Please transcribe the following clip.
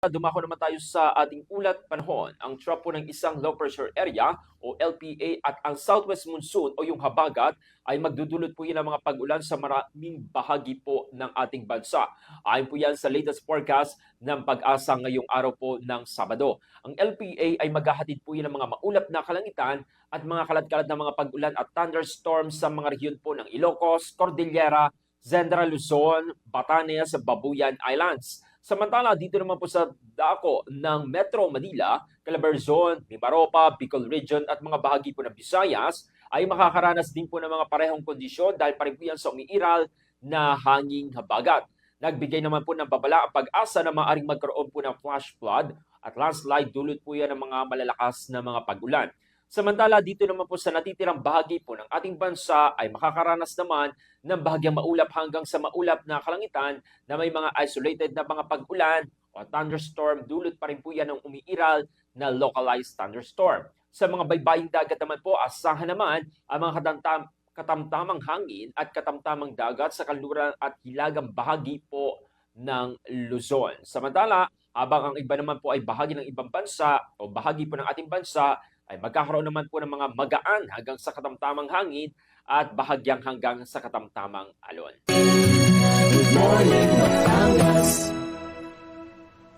Dumako naman tayo sa ating ulat panahon. Ang tropo ng isang low pressure area o LPA at ang southwest monsoon o yung habagat ay magdudulot po yan ng mga pag-ulan sa maraming bahagi po ng ating bansa. Ayon po yan sa latest forecast ng Pag-asa ngayong araw po ng Sabado. Ang LPA ay maghahatid po yan ng mga maulap na kalangitan at mga kalat-kalat na mga pag-ulan at thunderstorms sa mga rehiyon po ng Ilocos, Cordillera, Central Luzon, Batanes, Babuyan Islands. Samantala, dito naman po sa dako ng Metro Manila, Calabarzon, Mimaropa, Bicol Region at mga bahagi po ng Visayas ay makakaranas din po ng mga parehong kondisyon dahil pa rin po yan sa umiiral na hanging habagat. Nagbigay naman po ng babala ang Pag-asa na maaaring magkaroon po ng flash flood at landslide dulot po yan ng mga malalakas na mga pag-ulan. Samantala, dito naman po sa natitirang bahagi po ng ating bansa ay makakaranas naman ng bahagyang maulap hanggang sa maulap na kalangitan na may mga isolated na mga pag-ulan o thunderstorm. Dulot pa rin po yan ng umiiral na localized thunderstorm. Sa mga baybaying dagat naman po, asahan naman ang mga katamtamang hangin at katamtamang dagat sa kanluran at hilagang bahagi po ng Luzon. Samantala, habang ang iba naman po ay bahagi ng ibang bansa o bahagi po ng ating bansa, ay magkakaroon naman po ng mga magaan hanggang sa katamtamang hangin at bahagyang hanggang sa katamtamang alon. Good morning, Batangas.